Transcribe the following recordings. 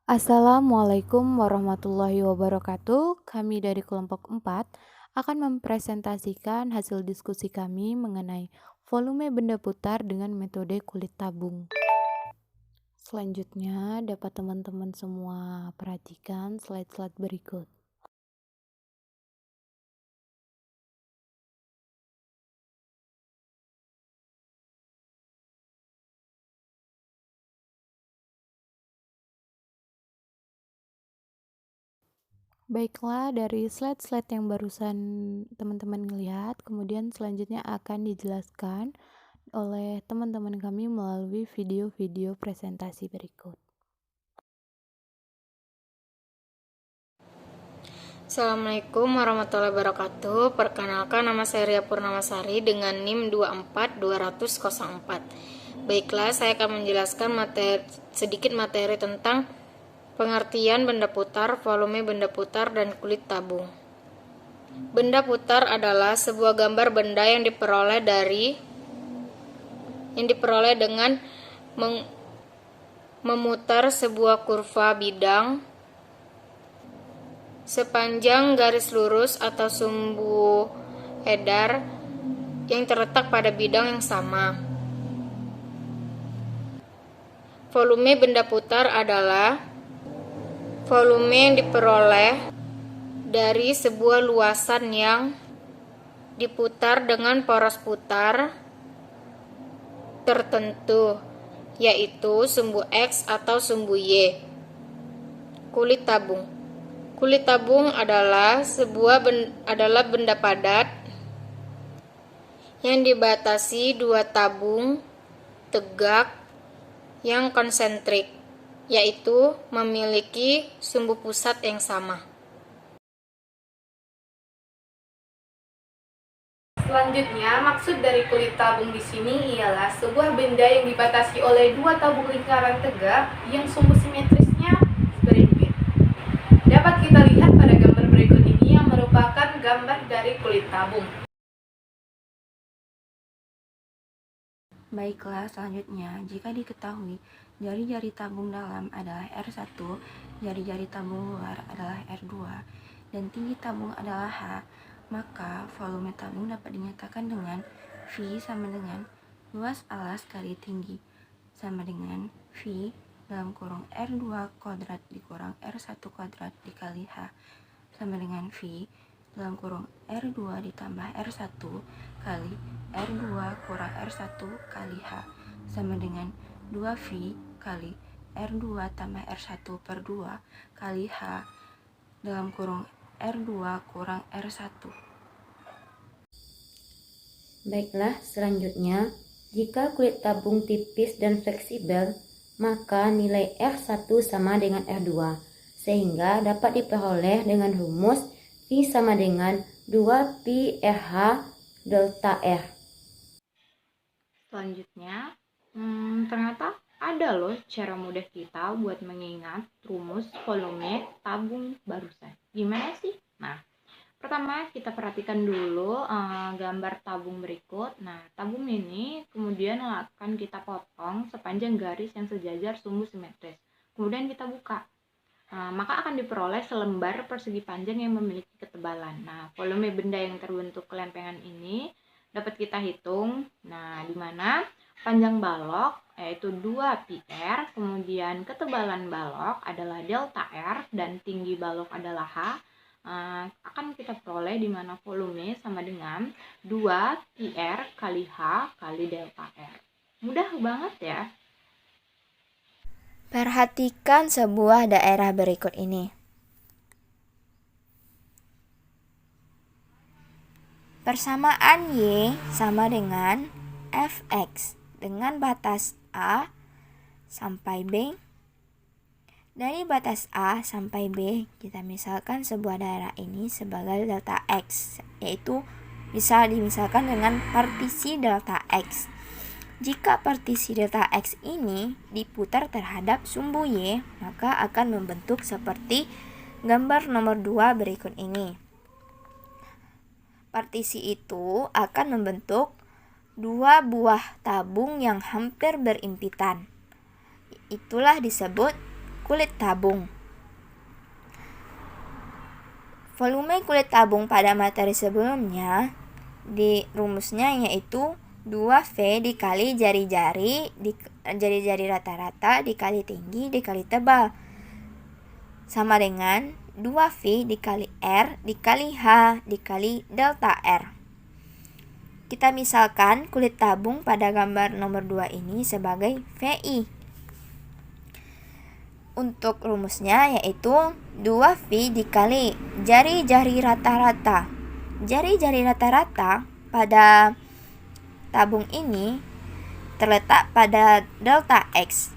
Assalamualaikum warahmatullahi wabarakatuh. Kami dari kelompok 4 akan mempresentasikan hasil diskusi kami mengenai volume benda putar dengan metode kulit tabung. Selanjutnya, dapat teman-teman semua perhatikan slide-slide berikut. Baiklah, dari slide-slide yang barusan teman-teman lihat, kemudian selanjutnya akan dijelaskan oleh teman-teman kami melalui video-video presentasi berikut. Assalamualaikum warahmatullahi wabarakatuh. Perkenalkan, nama saya Ria Purnamasari dengan NIM 2420004. Baiklah, saya akan menjelaskan sedikit materi tentang pengertian benda putar, volume benda putar, dan kulit tabung. Benda putar adalah sebuah gambar benda yang diperoleh dengan memutar sebuah kurva bidang sepanjang garis lurus atau sumbu edar yang terletak pada bidang yang sama. Volume benda putar adalah volume yang diperoleh dari sebuah luasan yang diputar dengan poros putar tertentu, yaitu sumbu X atau sumbu Y. Kulit tabung. Kulit tabung adalah benda padat yang dibatasi dua tabung tegak yang konsentrik, yaitu memiliki sumbu pusat yang sama. Selanjutnya, maksud dari kulit tabung di sini ialah sebuah benda yang dibatasi oleh dua tabung lingkaran tegak yang sumbu simetrisnya berimpit. Dapat kita lihat pada gambar berikut ini yang merupakan gambar dari kulit tabung. Baiklah, selanjutnya, jika diketahui jari-jari tabung dalam adalah R1, jari-jari tabung luar adalah R2, dan tinggi tabung adalah H, maka volume tabung dapat dinyatakan dengan V sama dengan luas alas kali tinggi sama dengan V dalam kurung R2 kuadrat dikurang R1 kuadrat dikali H sama dengan V dalam kurung R2 ditambah R1 kali R2 kurang R1 kali H sama dengan 2V kali R2 tambah R1 per 2 kali H dalam kurung R2 kurang R1. Baiklah, selanjutnya, jika kulit tabung tipis dan fleksibel, maka nilai R1 sama dengan R2, sehingga dapat diperoleh dengan rumus V sama dengan 2pi RH delta R. Selanjutnya, ternyata ada loh cara mudah kita buat mengingat rumus volume tabung barusan. Gimana sih? Nah, pertama kita perhatikan dulu gambar tabung berikut. Nah, tabung ini kemudian akan kita potong sepanjang garis yang sejajar sumbu simetris. Kemudian kita buka. Maka akan diperoleh selembar persegi panjang yang memiliki ketebalan. Nah, volume benda yang terbentuk kelempengan ini dapat kita hitung. Nah, di mana panjang balok yaitu 2πr, kemudian ketebalan balok adalah delta R dan tinggi balok adalah H. Akan kita peroleh di mana volume sama dengan 2πr kali H kali delta R. Mudah banget ya. Perhatikan sebuah daerah berikut ini. Persamaan Y sama dengan Fx dengan batas A sampai B. Dari batas A sampai B, kita misalkan sebuah daerah ini sebagai delta X, yaitu dimisalkan dengan partisi delta X. Jika partisi delta X ini diputar terhadap sumbu Y, maka akan membentuk seperti gambar nomor 2 berikut ini. Partisi itu akan membentuk dua buah tabung yang hampir berimpitan. Itulah disebut kulit tabung. Volume kulit tabung pada materi sebelumnya di rumusnya yaitu 2V dikali jari-jari rata-rata dikali tinggi dikali tebal sama dengan 2V dikali R dikali H dikali delta R. Kita misalkan kulit tabung pada gambar nomor 2 ini sebagai VI. Untuk rumusnya yaitu 2V dikali jari-jari rata-rata. Jari-jari rata-rata pada tabung ini terletak pada delta X.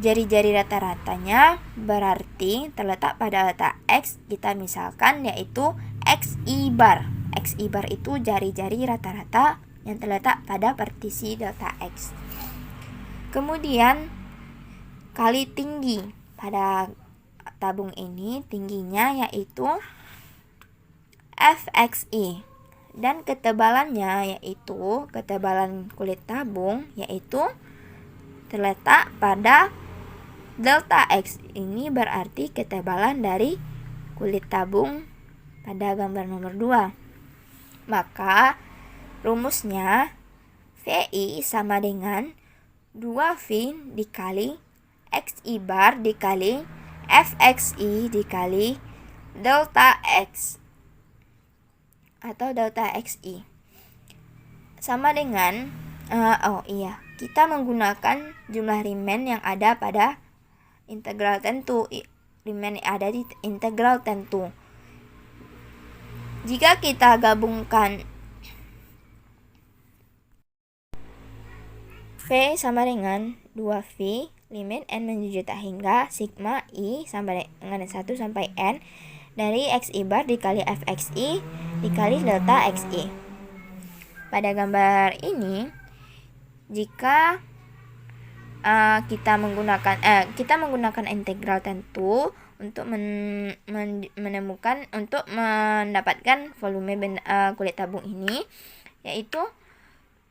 Jari-jari rata-ratanya berarti terletak pada delta X, kita misalkan yaitu XI bar. XI bar itu jari-jari rata-rata yang terletak pada partisi delta X. Kemudian kali tinggi pada tabung ini, tingginya yaitu FXI. Dan ketebalannya yaitu ketebalan kulit tabung yaitu terletak pada delta X. Ini berarti ketebalan dari kulit tabung pada gambar nomor 2. Maka rumusnya VI sama dengan 2V dikali XI bar dikali FXI dikali delta X atau delta XI sama dengan kita menggunakan jumlah Riemann yang ada pada integral tentu. Riemann yang ada di integral tentu. Jika kita gabungkan V sama dengan 2V limit n menuju tak hingga sigma I sama dengan 1 sampai n dari XI bar dikali FXI dikali delta XI. Pada gambar ini, jika kita menggunakan integral tentu untuk mendapatkan volume kulit tabung ini, yaitu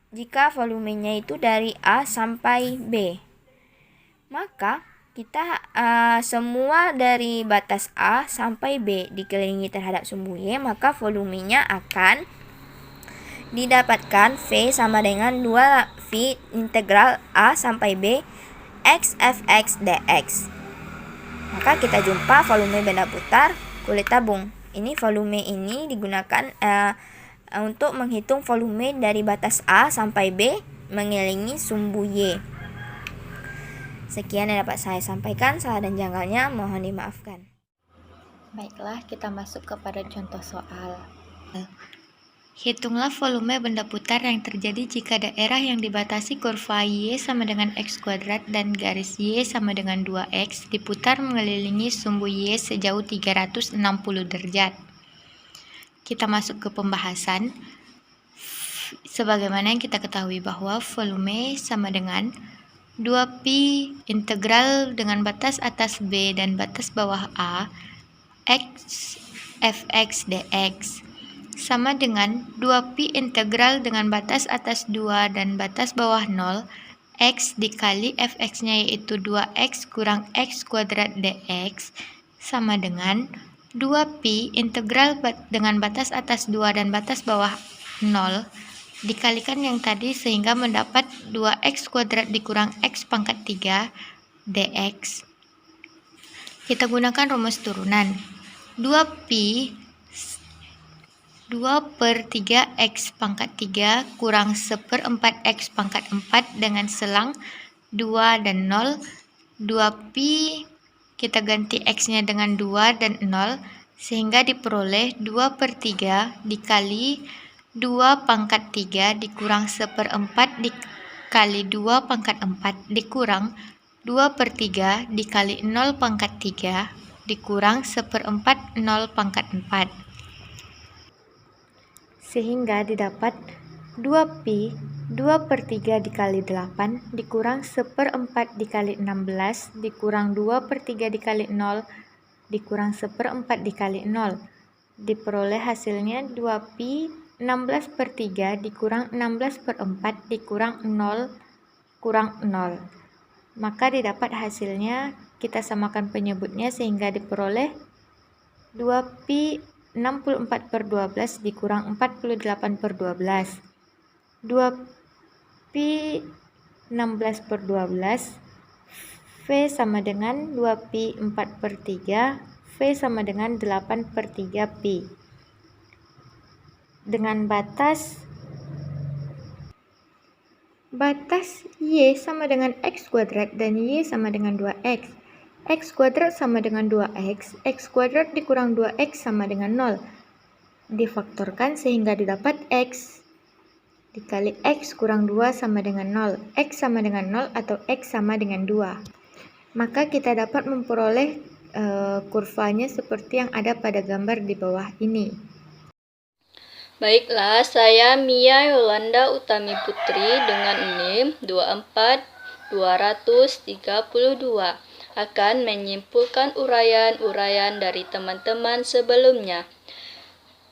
jika volumenya itu dari A sampai B, maka kita semua dari batas A sampai B dikelilingi terhadap sumbu Y, maka volumenya akan didapatkan V sama dengan 2V integral A sampai B X Fx dx. Maka kita jumpa volume benda putar kulit tabung. Ini volume ini digunakan untuk menghitung volume dari batas A sampai B mengelilingi sumbu Y. Sekian yang dapat saya sampaikan, salah dan janggalnya mohon dimaafkan. Baiklah, kita masuk kepada contoh soal. Hitunglah volume benda putar yang terjadi jika daerah yang dibatasi kurva Y sama dengan X kuadrat dan garis Y sama dengan 2X diputar mengelilingi sumbu Y sejauh 360 derajat. Kita masuk ke pembahasan. Sebagaimana yang kita ketahui bahwa volume sama dengan 2pi integral dengan batas atas B dan batas bawah A X Fx dx sama dengan 2pi integral dengan batas atas 2 dan batas bawah 0 X dikali Fx-nya yaitu 2X kurang X kuadrat dx sama dengan 2pi integral dengan batas atas 2 dan batas bawah 0 dikalikan yang tadi sehingga mendapat 2x kuadrat dikurang x pangkat 3 dx. Kita gunakan rumus turunan. 2pi 2/3x pangkat 3 kurang 1/4x pangkat 4 dengan selang 2 dan 0. 2pi kita ganti x-nya dengan 2 dan 0 sehingga diperoleh 2/3 dikali 2 pangkat 3 dikurang 1/4 dikali 2 pangkat 4 dikurang 2/3 dikali 0 pangkat 3 dikurang 1/4 0 pangkat 4. Sehingga didapat 2pi 2/3 dikali 8 dikurang 1/4 dikali 16 dikurang 2/3 dikali 0 dikurang 1/4 dikali 0. Diperoleh hasilnya 2pi 16/3 dikurang 16/4 dikurang 0 kurang 0. Maka didapat hasilnya, kita samakan penyebutnya sehingga diperoleh 2pi 64/12 dikurang 48/12. 2pi 16/12, V sama dengan 2pi 4/3, V sama dengan 8/3pi. Dengan batas Y sama dengan X kuadrat dan Y sama dengan 2X. X kuadrat sama dengan 2X, X kuadrat dikurang 2X sama dengan 0. Difaktorkan sehingga didapat X dikali X kurang 2 sama dengan 0. X sama dengan 0 atau X sama dengan 2. Maka kita dapat memperoleh kurvanya seperti yang ada pada gambar di bawah ini. Baiklah, saya Mia Yolanda Utami Putri dengan NIM 24232 akan menyimpulkan uraian-uraian dari teman-teman sebelumnya.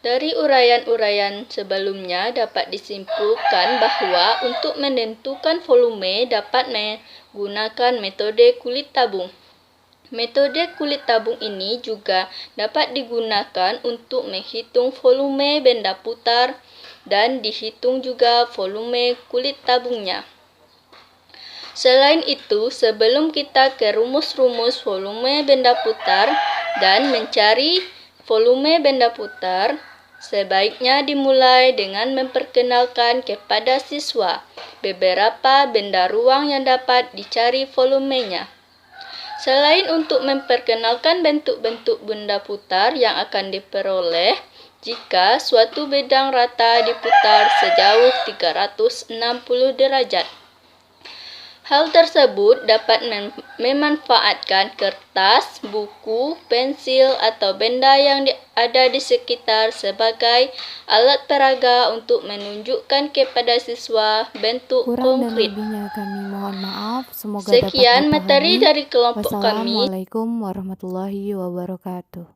Dari uraian-uraian sebelumnya dapat disimpulkan bahwa untuk menentukan volume dapat menggunakan metode kulit tabung. Metode kulit tabung ini juga dapat digunakan untuk menghitung volume benda putar dan dihitung juga volume kulit tabungnya. Selain itu, sebelum kita ke rumus-rumus volume benda putar dan mencari volume benda putar, sebaiknya dimulai dengan memperkenalkan kepada siswa beberapa benda ruang yang dapat dicari volumenya. Selain untuk memperkenalkan bentuk-bentuk benda putar yang akan diperoleh jika suatu bidang rata diputar sejauh 360 derajat. Hal tersebut dapat memanfaatkan kertas, buku, pensil, atau benda yang ada di sekitar sebagai alat peraga untuk menunjukkan kepada siswa bentuk Kurang dan konkret. lebihnya kami mohon maaf. Semoga Sekian dapat materi dipahami. dari kelompok kami. Wassalamualaikum warahmatullahi wabarakatuh.